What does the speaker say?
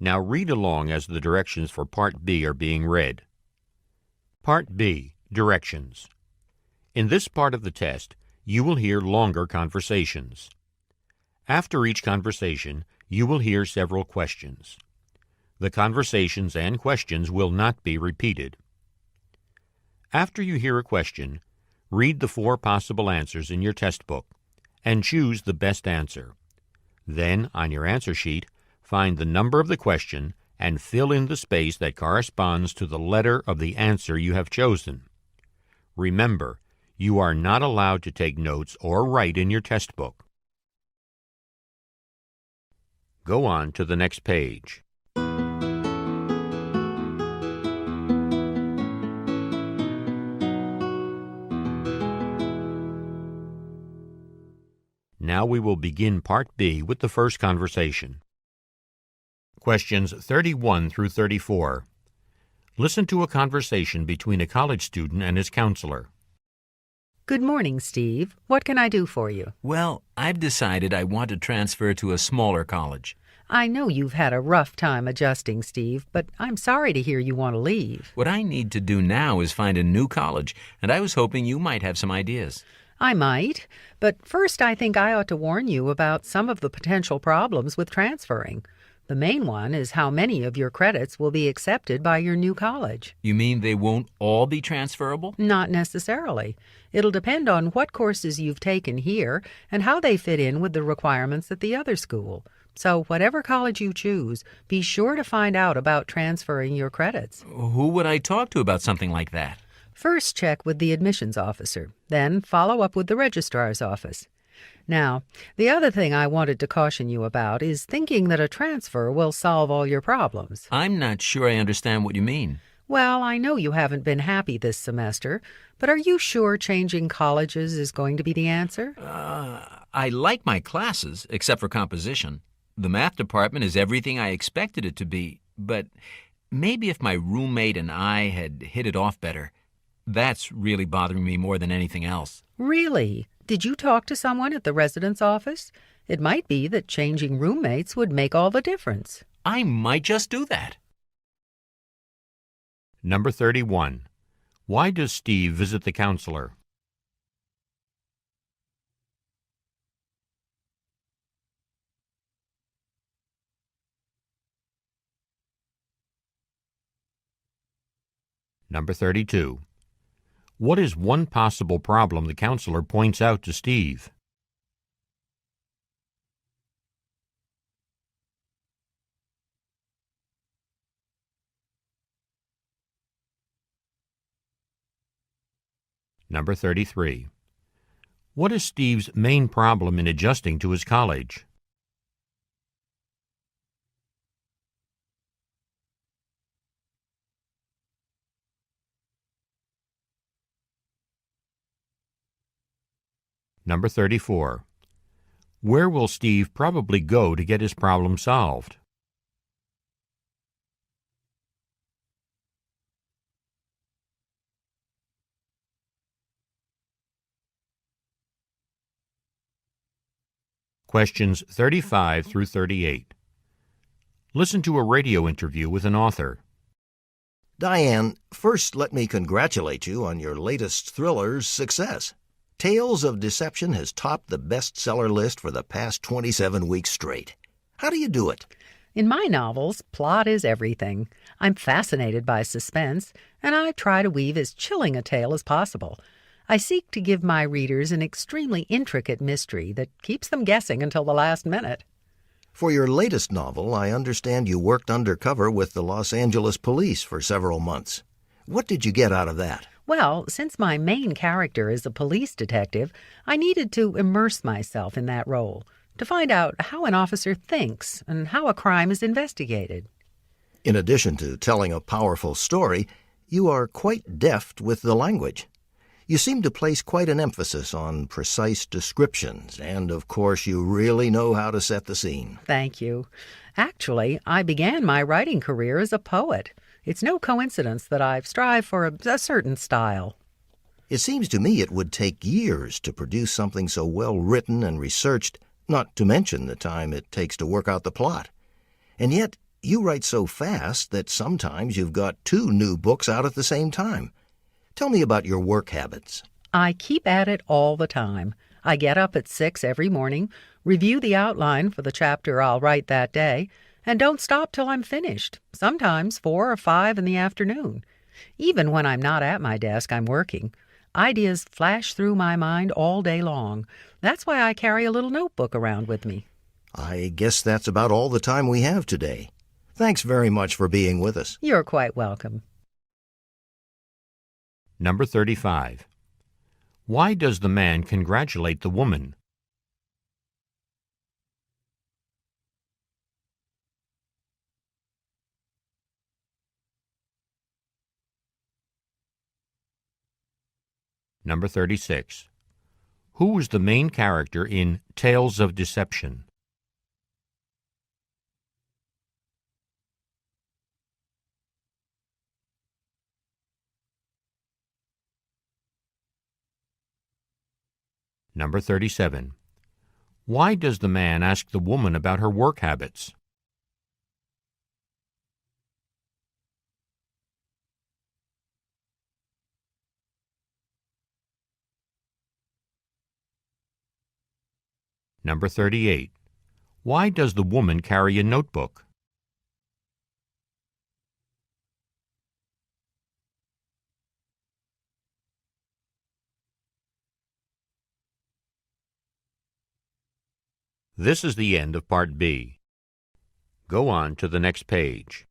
Now read along as the directions for Part B are being read. Part B, Directions. In this part of the test, you will hear longer conversations. After each conversation, you will hear several questions. The conversations and questions will not be repeated. After you hear a question, read the 4 possible answers in your test book and choose the best answer. Then, on your answer sheet, find the number of the question and fill in the space that corresponds to the letter of the answer you have chosen. Remember, you are not allowed to take notes or write in your test book. Go on to the next page. Now we will begin Part B with the first conversation. Questions 31 through 34. Listen to a conversation between a college student and his counselor. Good morning, Steve. What can I do for you? Well, I've decided I want to transfer to a smaller college. I know you've had a rough time adjusting, Steve, but I'm sorry to hear you want to leave. What I need to do now is find a new college, and I was hoping you might have some ideas. I might, but first I think I ought to warn you about some of the potential problems with transferring. The main one is how many of your credits will be accepted by your new college. You mean they won't all be transferable? Not necessarily. It'll depend on what courses you've taken here and how they fit in with the requirements at the other school. So whatever college you choose, be sure to find out about transferring your credits. Who would I talk to about something like that? First check with the admissions officer, then follow up with the registrar's office. Now, the other thing I wanted to caution you about is thinking that a transfer will solve all your problems. I'm not sure I understand what you mean. Well, I know you haven't been happy this semester, but are you sure changing colleges is going to be the answer? I like my classes, except for composition. The math department is everything I expected it to be, but maybe if my roommate and I had hit it off better. That's really bothering me more than anything else. Really? Did you talk to someone at the residence office? It might be that changing roommates would make all the difference. I might just do that. Number 31. Why does Steve visit the counselor? Number 32. What is one possible problem the counselor points out to Steve? Number 33. What is Steve's main problem in adjusting to his college? Number 34. Where will Steve probably go to get his problem solved? Questions 35 through 38. Listen to a radio interview with an author. Diane, first let me congratulate you on your latest thriller's success. Tales of Deception has topped the bestseller list for the past 27 weeks straight. How do you do it? In my novels, plot is everything. I'm fascinated by suspense, and I try to weave as chilling a tale as possible. I seek to give my readers an extremely intricate mystery that keeps them guessing until the last minute. For your latest novel, I understand you worked undercover with the Los Angeles police for several months. What did you get out of that? Well, since my main character is a police detective, I needed to immerse myself in that role, to find out how an officer thinks and how a crime is investigated. In addition to telling a powerful story, you are quite deft with the language. You seem to place quite an emphasis on precise descriptions, and of course you really know how to set the scene. Thank you. Actually, I began my writing career as a poet. It's no coincidence that I've strived for a certain style. It seems to me it would take years to produce something so well written and researched, not to mention the time it takes to work out the plot. And yet, You write so fast that sometimes you've got two new books out at the same time. Tell me about your work habits. I keep at it all the time. I get up at 6 every morning, review the outline for the chapter I'll write that day, and don't stop till I'm finished, sometimes 4 or 5 in the afternoon. Even when I'm not at my desk, I'm working. Ideas flash through my mind all day long. That's why I carry a little notebook around with me. I guess that's about all the time we have today. Thanks very much for being with us. You're quite welcome. Number 35. Why does the man congratulate the woman? Number 36. Who was the main character in Tales of Deception? Number 37. Why does the man ask the woman about her work habits? Number 38. Why does the woman carry a notebook? This is the end of Part B. Go on to the next page.